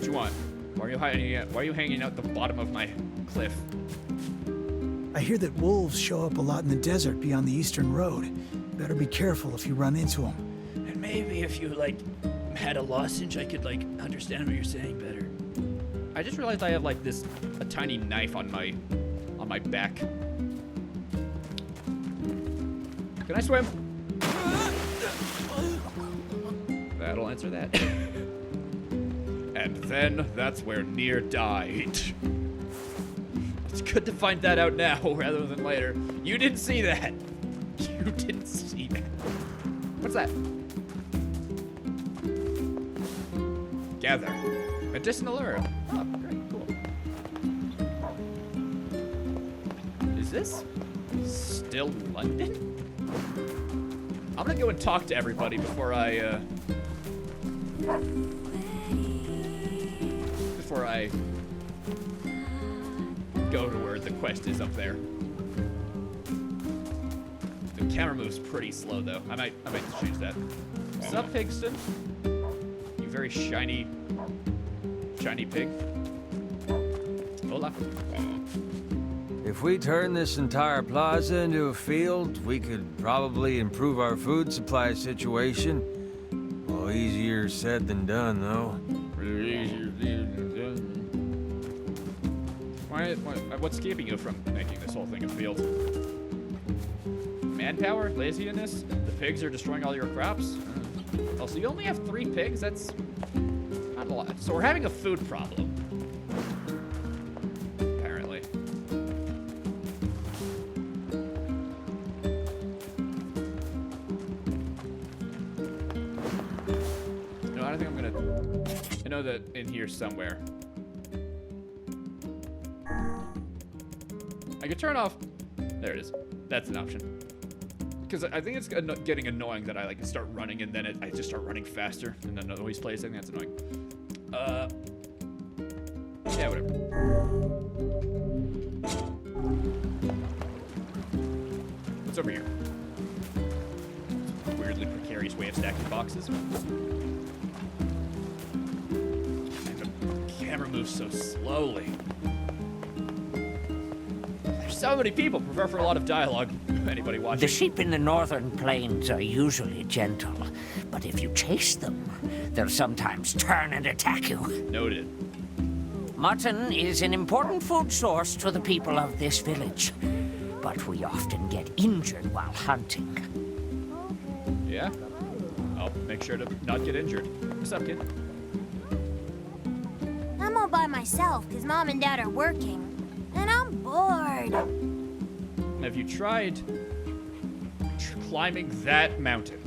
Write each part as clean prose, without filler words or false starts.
you want? Why are you hanging out the bottom of my cliff? I hear that wolves show up a lot in the desert beyond the eastern road. Better be careful if you run into them. And maybe if you, like, had a lozenge, I could, like, understand what you're saying better. I just realized I have, like, a tiny knife on my back. Can I swim? That'll answer that. And then that's where Nier died. It's good to find that out now rather than later. You didn't see that. You didn't see that. What's that? Gather. Medicinal herb. Oh, great, cool. Is this still London? I'm gonna go and talk to everybody before I go to where the quest is up there. The camera moves pretty slow though. I might change that. Sup, Pigston? You very shiny pig. Hola. If we turn this entire plaza into a field, we could probably improve our food supply situation. Well, easier said than done, though. What's keeping you from making this whole thing a field? Manpower? Laziness? The pigs are destroying all your crops? Oh, so you only have 3 pigs? That's not a lot. So we're having a food problem. Apparently. No, I don't think I'm gonna... I know that in here somewhere. I could turn off... There it is. That's an option. Because I think it's getting annoying that I like start running and then I just start running faster and then it always plays. I think that's annoying. Yeah, whatever. What's over here? Weirdly precarious way of stacking boxes. And the camera moves so slowly. So many people prefer for a lot of dialogue. Anybody watching? The sheep in the northern plains are usually gentle, but if you chase them, they'll sometimes turn and attack you. Noted. Mutton is an important food source to the people of this village, but we often get injured while hunting. Yeah? I'll make sure to not get injured. What's up, kid? I'm all by myself because Mom and Dad are working. And I'm bored. Have you tried climbing that mountain?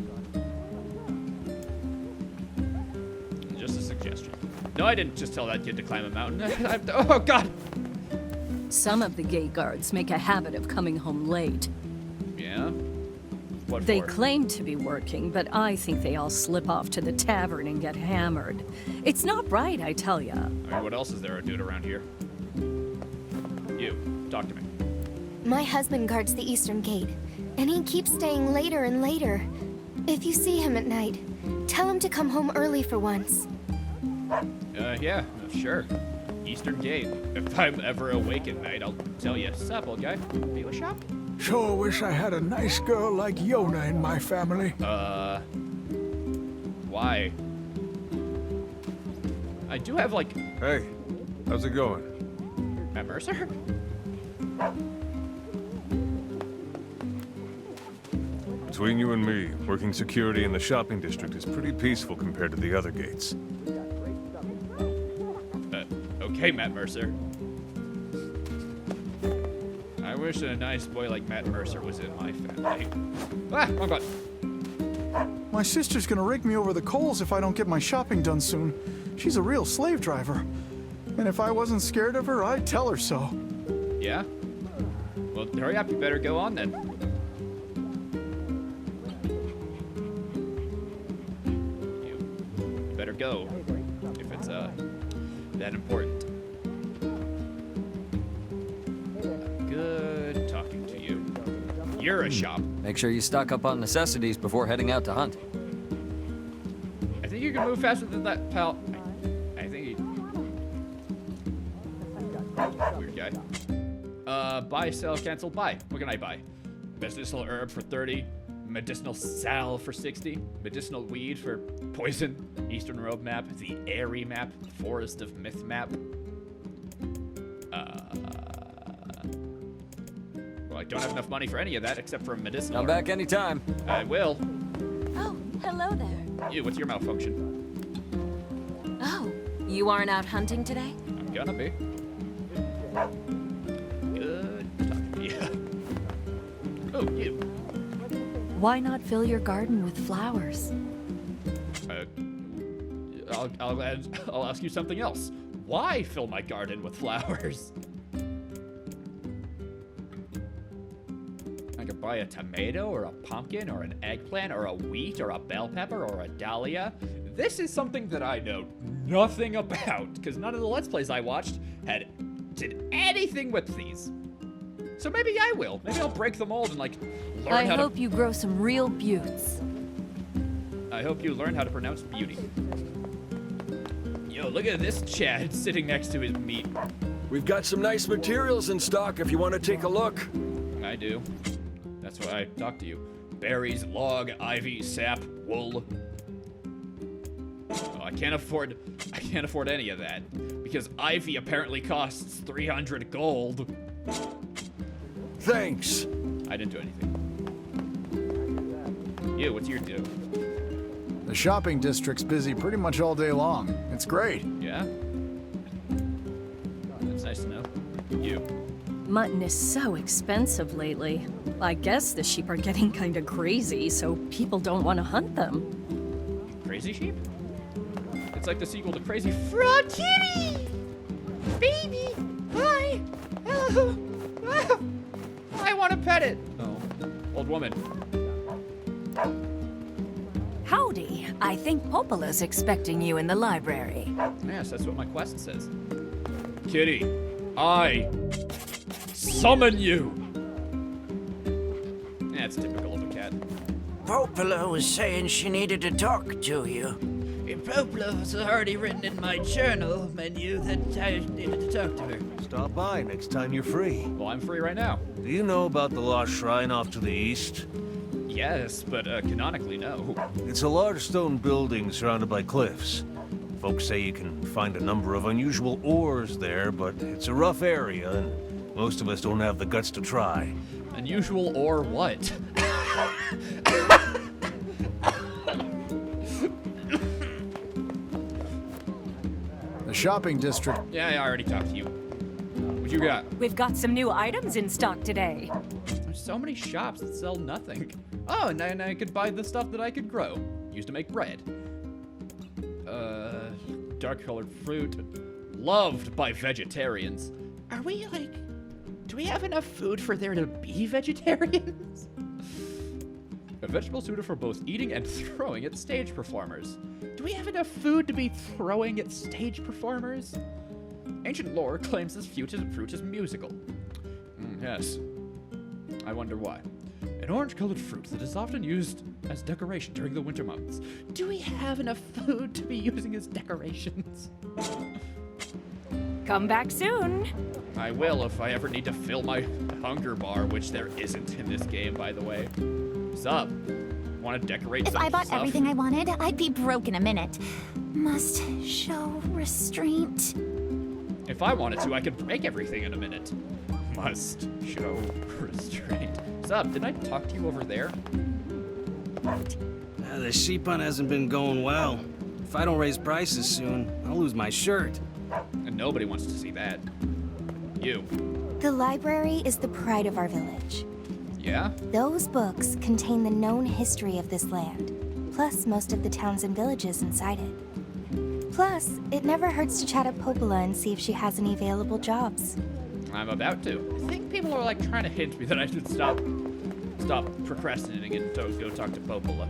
Just a suggestion. No, I didn't just tell that kid to climb a mountain. Oh, God! Some of the gate guards make a habit of coming home late. Yeah? What They for? claim to be working, but I think they all slip off to the tavern and get hammered. It's not right, I tell ya. I mean, what else is there to do around here? You, talk to me. My husband guards the eastern gate, and he keeps staying later and later. If you see him at night, tell him to come home early for once. Yeah, sure. Eastern Gate. If I'm ever awake at night, I'll tell you. Sup, old guy? You a shop? Sure wish I had a nice girl like Yona in my family. Why? I do have, like... Hey, how's it going? Matt Mercer? Between you and me, working security in the shopping district is pretty peaceful compared to the other gates. Okay, Matt Mercer. I wish a nice boy like Matt Mercer was in my family. Ah, wrong button. My sister's gonna rake me over the coals if I don't get my shopping done soon. She's a real slave driver. And if I wasn't scared of her, I'd tell her so. Yeah? Well, hurry up, you better go on then. You better go, if it's, that important. Good talking to you. You're a shop. Make sure you stock up on necessities before heading out to hunt. I think you can move faster than that, pal. I think you... Weird guy. Buy, sell, cancel, buy. What can I buy? Medicinal herb for 30. Medicinal salve for 60. Medicinal weed for poison. Eastern Robe map. The Airy map. Forest of Myth map. Well, I don't have enough money for any of that except for a medicinal Come herb. back anytime. I will. Oh, hello there. You, what's your malfunction? Oh, you aren't out hunting today? I'm gonna be. Good talking to you. Oh, you. Why not fill your garden with flowers? I'll ask you something else. Why fill my garden with flowers? I could buy a tomato or a pumpkin or an eggplant or a wheat or a bell pepper or a dahlia. This is something that I know nothing about because none of the Let's Plays I watched did anything with these. So maybe I will. Maybe I'll break the mold and like learn I how hope you grow some real buttes. I hope you learn how to pronounce beauty. Yo, look at this Chad sitting next to his meat. We've got some nice materials in stock if you want to take a look. I do. That's why I talked to you. Berries, log, ivy, sap, wool. Oh, I can't afford any of that because ivy apparently costs 300 gold. Thanks. I didn't do anything. You, what's your do? The shopping district's busy pretty much all day long. It's great. Yeah? That's nice to know. You. Mutton is so expensive lately. I guess the sheep are getting kind of crazy, so people don't want to hunt them. Crazy sheep? It's like the sequel to Crazy Frog Kitty! Baby! Hi! Oh. Oh. I want to pet it! Oh. Old woman. Howdy. I think Popola's expecting you in the library. Yes, that's what my quest says. Kitty, I summon you! Yeah, it's typical of a cat. Popola was saying she needed to talk to you. Popola was already written in my journal menu that I needed to talk to her. Stop by next time you're free. Well, I'm free right now. Do you know about the lost shrine off to the east? Yes, but canonically, no. It's a large stone building surrounded by cliffs. Folks say you can find a number of unusual ores there, but it's a rough area, and most of us don't have the guts to try. Unusual or what? The shopping district. Yeah, I already talked to you. What you got? We've got some new items in stock today. There's so many shops that sell nothing. Oh, and then I could buy the stuff that I could grow. Used to make bread. Dark-colored fruit. Loved by vegetarians. Are we, like... Do we have enough food for there to be vegetarians? A vegetable suited for both eating and throwing at stage performers. Do we have enough food to be throwing at stage performers? Ancient lore claims this fruit is musical. Yes. I wonder why. An orange-colored fruit that is often used as decoration during the winter months. Do we have enough food to be using as decorations? Come back soon. I will if I ever need to fill my hunger bar, which there isn't in this game, by the way. Sup? Want to decorate If some I bought stuff? everything I wanted, I'd be broke in a minute. Must show restraint. If I wanted to, I could break everything in a minute. Must show restraint. Sup? Didn't I talk to you over there? The sheep hunt hasn't been going well. If I don't raise prices soon, I'll lose my shirt. And nobody wants to see that. You. The library is the pride of our village. Yeah? Those books contain the known history of this land, plus most of the towns and villages inside it. Plus, it never hurts to chat up Popola and see if she has any available jobs. I'm about to. I think people are like trying to hint me that I should stop procrastinating and go talk to Popola.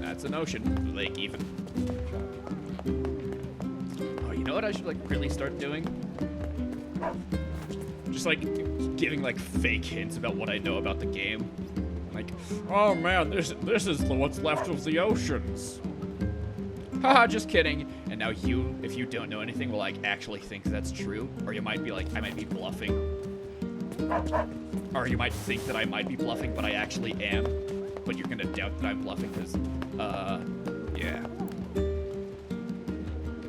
That's an ocean lake even. Oh, you know what I should like really start doing? Just like giving like fake hints about what I know about the game. Like, oh man, this is what's left of the oceans. Haha, just kidding. And And now if you don't know anything, will like actually think that's true, or you might be like, I might be bluffing, or you might think that I might be bluffing, but I actually am. But you're gonna doubt that I'm bluffing because, yeah.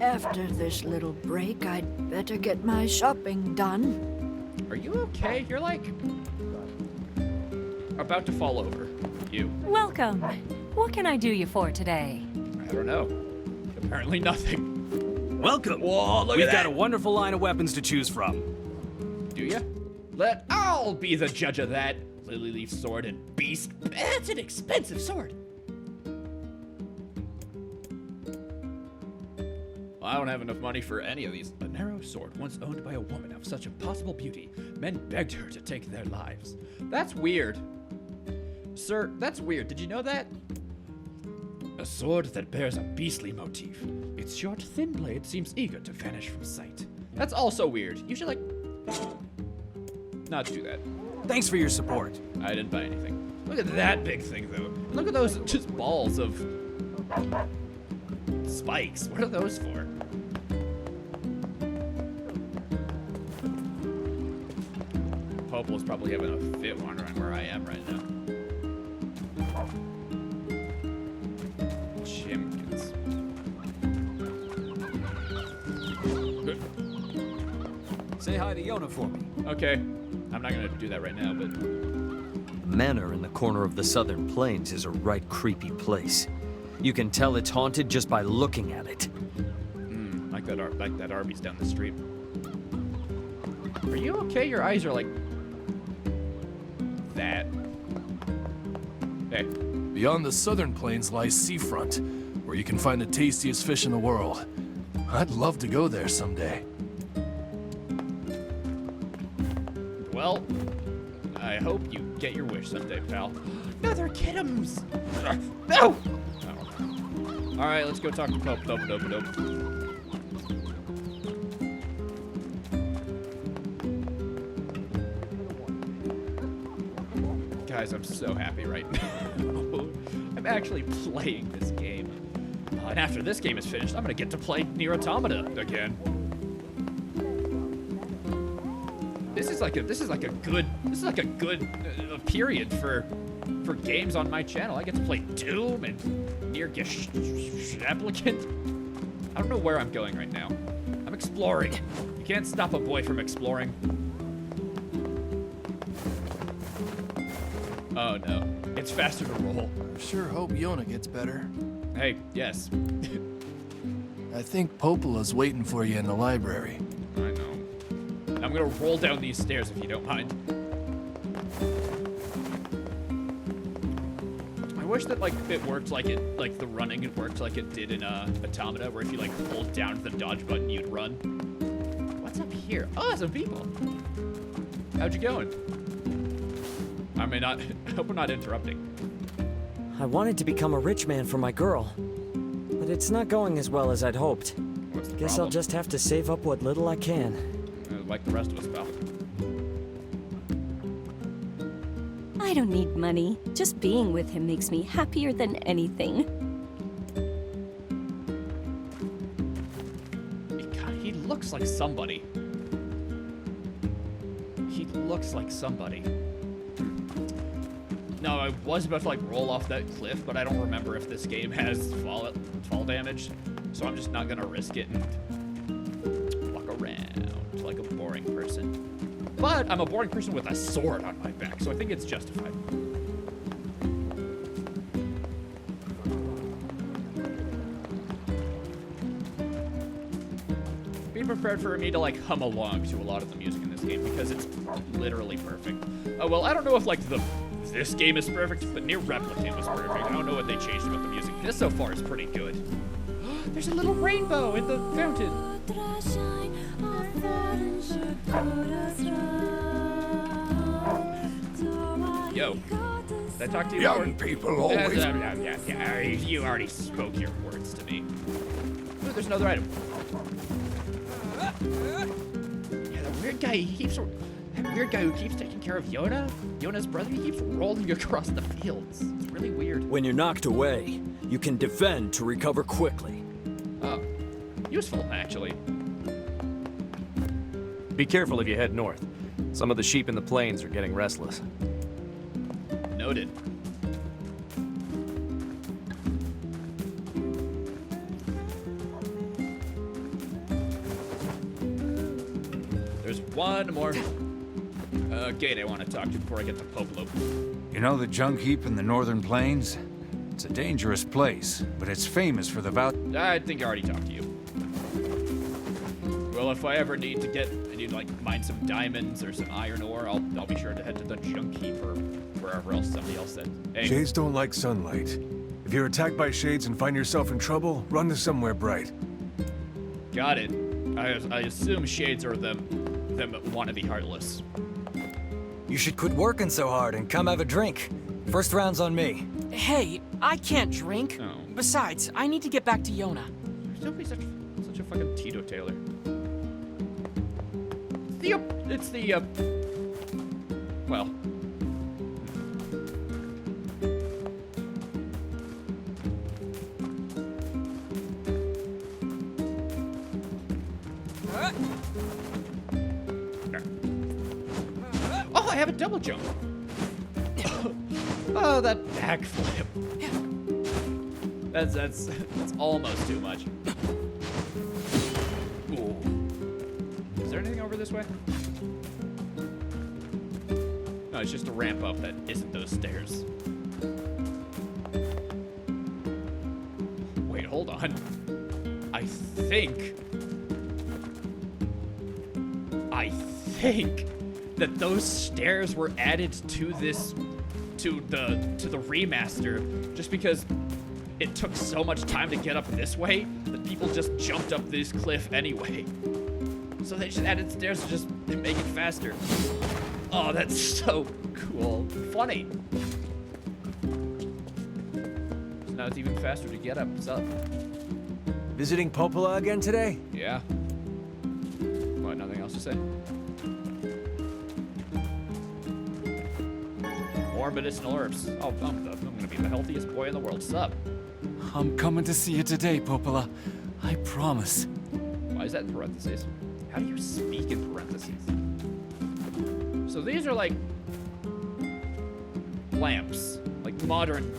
After this little break, I'd better get my shopping done. Are you okay? You're like about to fall over. You. Welcome. What can I do you for today? I don't know. Apparently nothing. Welcome. Whoa, look We've at that. got a wonderful line of weapons to choose from. Do ya? I'll be the judge of that. Lily leaf sword and beast. That's an expensive sword. Well, I don't have enough money for any of these. A narrow sword once owned by a woman of such impossible beauty. Men begged her to take their lives. That's weird. Sir, that's weird. Did you know that? A sword that bears a beastly motif. Its short, thin blade seems eager to vanish from sight. That's also weird. You should, like, not do that. Thanks for your support. I didn't buy anything. Look at that big thing, though. Look at those just balls of spikes. What are those for? Popol's probably having a fit wandering where I am right now. Chimkins. Say hi to Yona for me. Okay. I'm not gonna do that right now, but... Manor in the corner of the southern plains is a right creepy place. You can tell it's haunted just by looking at it. Like that Arby's down the street. Are you okay? Your eyes are like... that. Hey. Beyond the southern plains lies Seafront, where you can find the tastiest fish in the world. I'd love to go there someday. Well, I hope you get your wish someday, pal. No, they're kittums! No! Oh. Alright, let's go talk to Pope. Dope. Guys, I'm so happy right now. I'm actually playing this game. And after this game is finished, I'm gonna get to play Nier Automata again. This is like a good period for games on my channel. I get to play Doom and Nier Replicant. I don't know where I'm going right now. I'm exploring. You can't stop a boy from exploring. Oh no, it's faster to roll. Sure hope Yona gets better. Hey, yes. I think Popola's waiting for you in the library. I know. I'm gonna roll down these stairs if you don't mind. I wish that like it worked like the running it worked like it did in Automata, where if you like hold down the dodge button, you'd run. What's up here? Oh, some people. How'd you going? I hope we're not interrupting. I wanted to become a rich man for my girl, but it's not going as well as I'd hoped. What's the Guess problem? I'll just have to save up what little I can. Like the rest of us, pal. I don't need money. Just being with him makes me happier than anything. He looks like somebody. He looks like somebody. No, I was about to like roll off that cliff, but I don't remember if this game has fall damage, so I'm just not gonna risk it and walk around like a boring person. But I'm a boring person with a sword on my back, so I think it's justified. Be prepared for me to like hum along to a lot of the music in this game because it's literally perfect. Oh well, I don't know if like this game is perfect, but Nier Replicant was perfect. I don't know what they changed about the music. This so far is pretty good. There's a little rainbow in the fountain. Yo, did I talk to you? Young people always... Yeah, you already spoke your words to me. Ooh, there's another item. Yeah, the weird guy, that weird guy who keeps taking care of Yona's brother, he keeps rolling across the fields. It's really weird. When you're knocked away, you can defend to recover quickly. Useful, actually. Be careful if you head north. Some of the sheep in the plains are getting restless. Noted. There's one more gate I want to talk to before I get to Popolo. You know the junk heap in the northern plains? It's a dangerous place, but it's famous for the I think I already talked to you. Well, if I ever need to like mine some diamonds or some iron ore, I'll be sure to head to the junk heap or wherever else somebody else said. Hey. Shades don't like sunlight. If you're attacked by shades and find yourself in trouble, run to somewhere bright. Got it. I assume shades are them want to be heartless. You should quit working so hard and come have a drink. First round's on me. Hey, I can't drink. Oh. Besides, I need to get back to Yona. Don't be such a fucking teetotaler. It's the well. Oh, I have a double jump. Oh, that backflip. That's almost too much. Ooh. Is there anything over this way? No, it's just a ramp up that isn't those stairs. Wait, hold on. I think that those stairs were added to this to the remaster just because it took so much time to get up this way that people just jumped up this cliff anyway. So they just added stairs to just make it faster. Oh, that's so cool. Funny. So now it's even faster to get up. What's up? Visiting Popola again today? Yeah. What, nothing else to say? More medicinal herbs. Oh, I'm gonna be the healthiest boy in the world. Sup? I'm coming to see you today, Popola. I promise. Why is that in parentheses? How do you speak in parentheses? So these are like lamps, like modern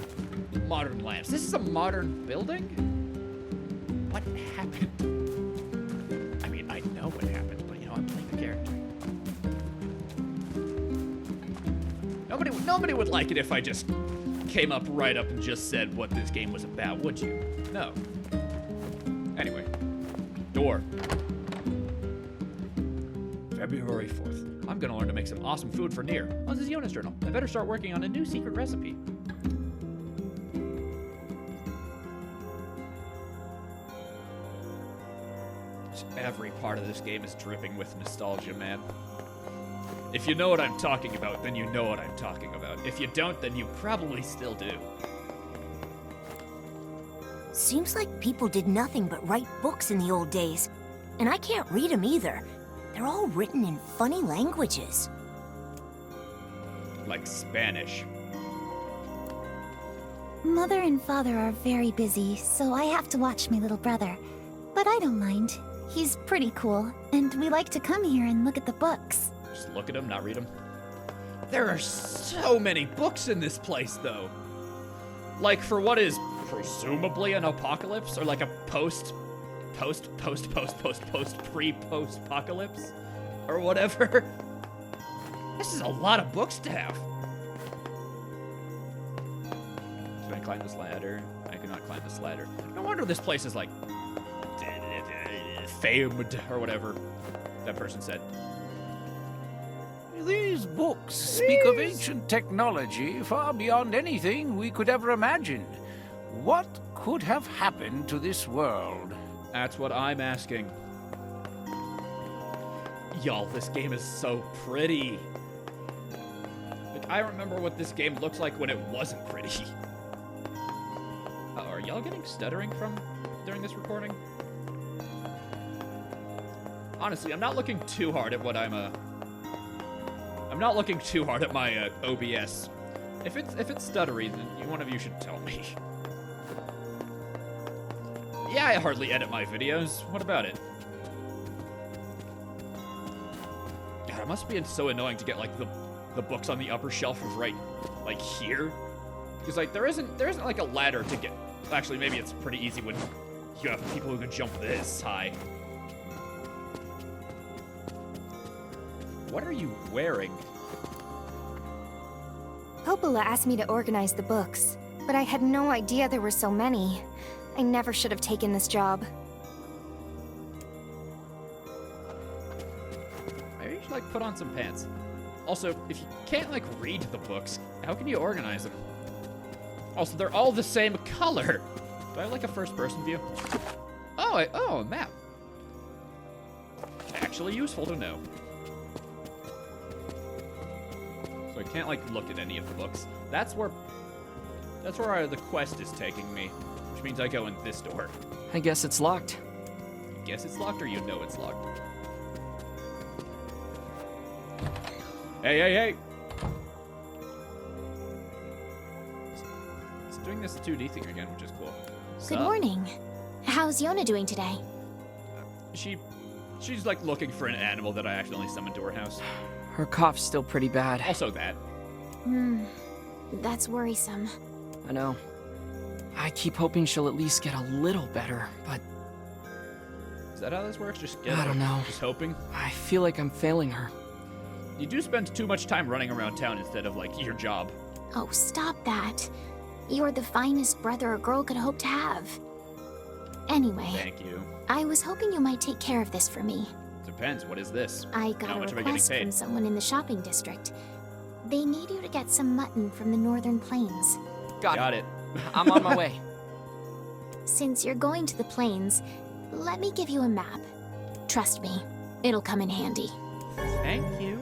lamps. This is a modern building? What happened? I mean, I know what happened, but you know, I'm playing the character. Nobody would like it if I just came up right up and just said what this game was about, would you? No. Anyway, door. February 4th. I'm gonna learn to make some awesome food for Nier. Oh, this is Yona's journal. I better start working on a new secret recipe. Every part of this game is dripping with nostalgia, man. If you know what I'm talking about, then you know what I'm talking about. If you don't, then you probably still do. Seems like people did nothing but write books in the old days. And I can't read them either. They're all written in funny languages. Like Spanish. Mother and father are very busy, so I have to watch my little brother. But I don't mind. He's pretty cool, and we like to come here and look at the books. Just look at them, not read them. There are so many books in this place, though. Like for what is presumably an apocalypse, or like a pre-post-apocalypse, or whatever. This is a lot of books to have. Can I climb this ladder? I cannot climb this ladder. No wonder this place is like famed, or whatever that person said. These books speak of ancient technology far beyond anything we could ever imagine. What could have happened to this world? That's what I'm asking. Y'all, this game is so pretty. Like, I remember what this game looks like when it wasn't pretty. Are y'all getting stuttering from during this recording? Honestly, I'm not looking too hard at what I'm not looking too hard at my OBS. If it's stuttery, then one of you should tell me. Yeah, I hardly edit my videos. What about it? God, it must be so annoying to get like the books on the upper shelf of right like here. Because like there isn't like a ladder to get. Actually, maybe it's pretty easy when you have people who can jump this high. What are you wearing? Popola asked me to organize the books, but I had no idea there were so many. I never should have taken this job. Maybe you should like put on some pants. Also, if you can't like read the books, how can you organize them? Also, they're all the same color. Do I have like a first-person view? Oh, a map. Actually useful to know. So I can't like look at any of the books. That's where the quest is taking me, which means I go in this door. I guess it's locked. You guess it's locked, or you know it's locked? Hey! It's doing this 2D thing again, which is cool. Good morning. How's Yona doing today? She's like looking for an animal that I accidentally summoned to her house. Her cough's still pretty bad. Also that. That's worrisome. I know. I keep hoping she'll at least get a little better, but... Is that how this works? I don't know. Just hoping? I feel like I'm failing her. You do spend too much time running around town instead of, like, your job. Oh, stop that. You're the finest brother a girl could hope to have. Anyway. Thank you. I was hoping you might take care of this for me. Depends. What is this? I got a request from someone in the shopping district. They need you to get some mutton from the northern plains. Got it. I'm on my way. Since you're going to the plains, let me give you a map. Trust me, it'll come in handy. Thank you.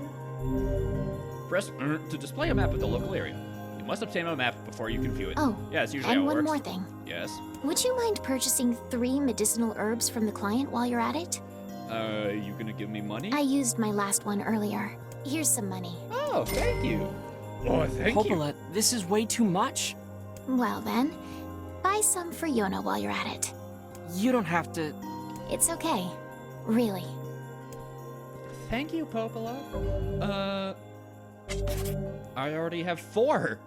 Press to display a map of the local area. You must obtain a map before you can view it. Oh, yeah, it's usually and how it one works. more thing. Yes? Would you mind purchasing 3 medicinal herbs from the client while you're at it? You gonna give me money? I used my last one earlier. Here's some money. Oh, thank you. Oh, thank you. Popola, this is way too much. Well then, buy some for Yona while you're at it. You don't have to... It's okay. Really. Thank you, Popola. I already have 4.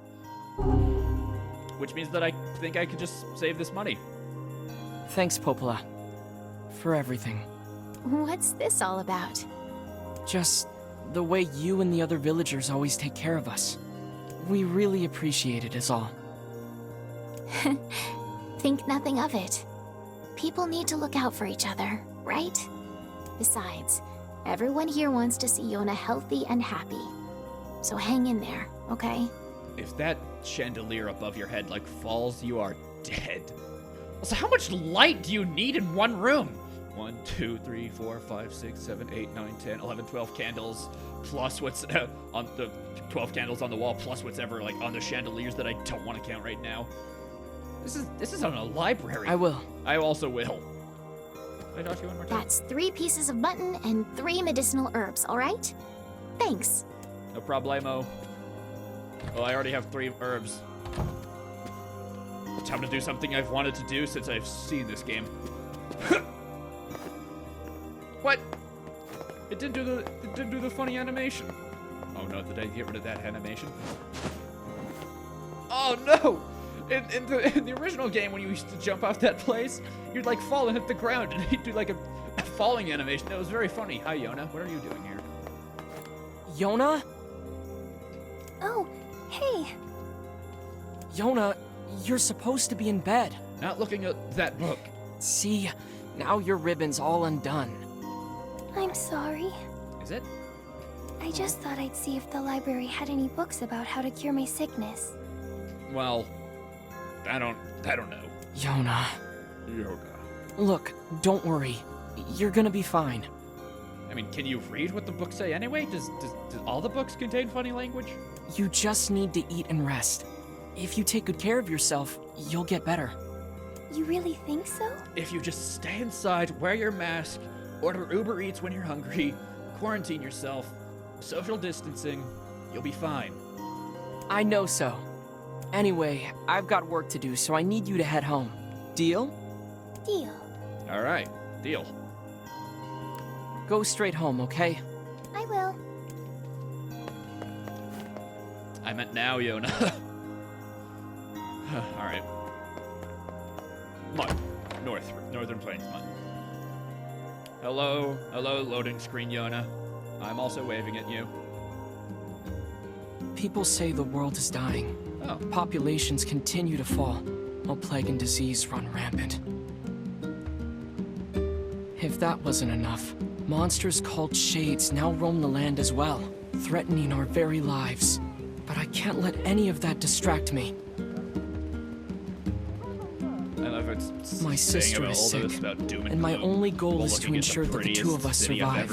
Which means that I think I could just save this money. Thanks, Popola. For everything. What's this all about? Just the way you and the other villagers always take care of us. We really appreciate it, is all. Think nothing of it. People need to look out for each other, right? Besides, everyone here wants to see Yona healthy and happy. So hang in there, okay? If that chandelier above your head like falls, you are dead. So how much light do you need in one room? 1, 2, 3, 4, 5, 6, 7, 8, 9, 10, 11, 12 candles, plus what's on the 12 candles on the wall, plus what's ever like on the chandeliers that I don't want to count right now. This is on a library. I will. I also will. Can I talk to you one more time? That's 3 pieces of mutton and 3 medicinal herbs, all right? Thanks. No problemo. Well, I already have 3 herbs. Time to do something I've wanted to do since I've seen this game. What? It didn't do the funny animation. Oh no, did I get rid of that animation? Oh no! In the original game, when you used to jump off that place, you'd like fall and hit the ground, and he'd do like a falling animation. That was very funny. Hi, Yona. What are you doing here? Yona? Oh, hey. Yona, you're supposed to be in bed. Not looking at that book. See, now your ribbon's all undone. I'm sorry. Is it? I just thought I'd see if the library had any books about how to cure my sickness. Well, I don't know. Yona. Look, don't worry. You're gonna be fine. I mean, can you read what the books say anyway? Does all the books contain funny language? You just need to eat and rest. If you take good care of yourself, you'll get better. You really think so? If you just stay inside, wear your mask, order Uber Eats when you're hungry, quarantine yourself, social distancing, you'll be fine. I know so. Anyway, I've got work to do, so I need you to head home. Deal? Deal. All right, deal. Go straight home, okay? I will. I meant now, Yona. All right. Come on, Northern Plains, come on. Hello, loading screen, Yona. I'm also waving at you. People say the world is dying. Oh. Populations continue to fall, while plague and disease run rampant. If that wasn't enough, monsters called Shades now roam the land as well, threatening our very lives. But I can't let any of that distract me. I love it's my sister is sick, and my only goal is to ensure that the two of us survive.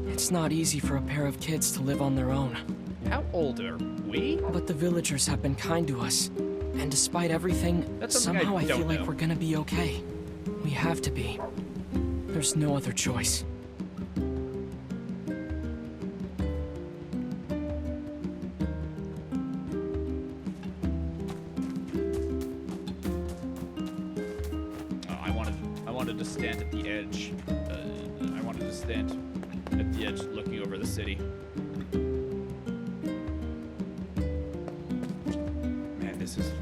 It's not easy for a pair of kids to live on their own. How old are we? But the villagers have been kind to us, and despite everything, somehow I feel like we're gonna be okay. We have to be. There's no other choice. I wanted to stand at the edge. I wanted to stand at the edge looking over the city. Man, this is...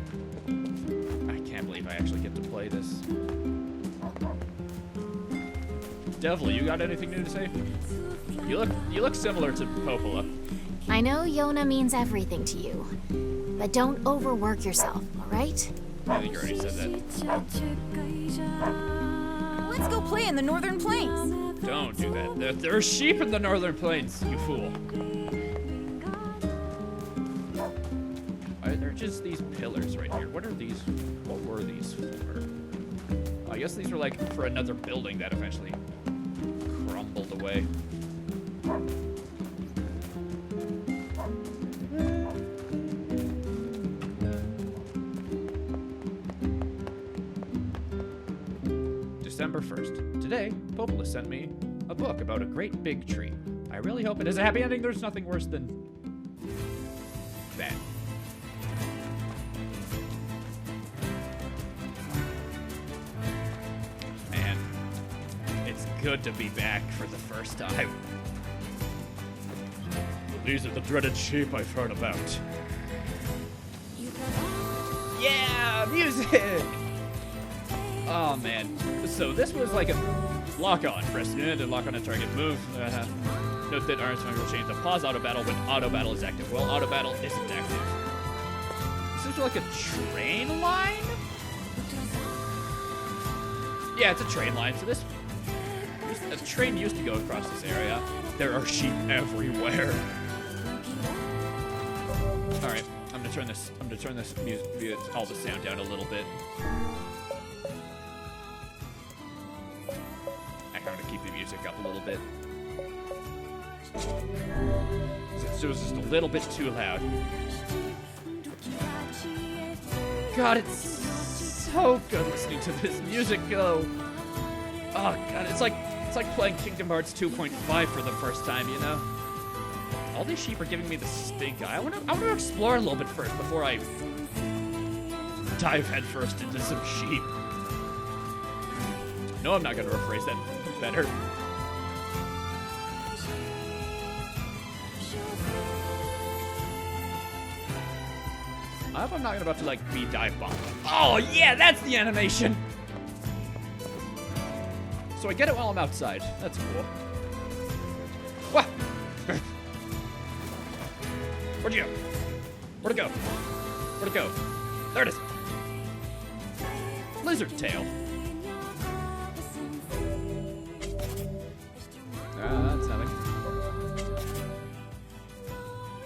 I can't believe I actually get to play this. Devil, you got anything new to say? You look similar to Popola. I know Yona means everything to you, but don't overwork yourself, all right? I think you already said that. Let's go play in the Northern Plains. Don't do that. There are sheep in the Northern Plains, you fool. There are just these pillars right here. What are these? What were these for? I guess these were like for another building that eventually crumbled away. December 1st. Today, Popola sent me a book about a great big tree. I really hope it is a happy ending. There's nothing worse than that. Man, it's good to be back for the first time. These are the dreaded sheep I've heard about. Yeah, music! Oh man. So this was like a lock on. Press in and lock on a target move. Note that Iron Tongue will change to pause auto battle when auto battle is active. Well, auto battle isn't active. This is like a train line? Yeah, it's a train line. So this a train used to go across this area. There are sheep everywhere. All right, I'm gonna turn this music, all the sound down a little bit. I'm gonna keep the music up a little bit. It was just a little bit too loud. God, it's so good listening to this music go. Oh God, it's like playing Kingdom Hearts 2.5 for the first time, you know? All these sheep are giving me the stink eye. I want to explore a little bit first before I dive headfirst into some sheep. No, I'm not going to rephrase that better. I hope I'm not about to like be dive bombed. Oh yeah, that's the animation. So I get it while I'm outside. That's cool. What? Where'd you go? Where'd it go? Where'd it go? There it is. Lizard tail. That's nothing.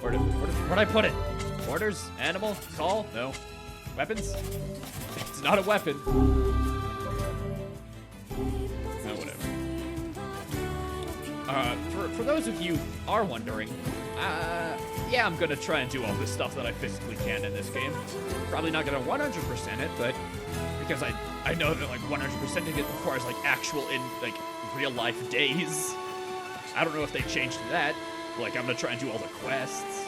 Where'd I put it? Orders? Animal? Call? No. Weapons? It's not a weapon. Oh, whatever. For those of you who are wondering, yeah, I'm gonna try and do all this stuff that I physically can in this game. Probably not gonna 100% it, but because I know that like 100%ing it requires like actual real life days. I don't know if they changed that. Like I'm gonna try and do all the quests.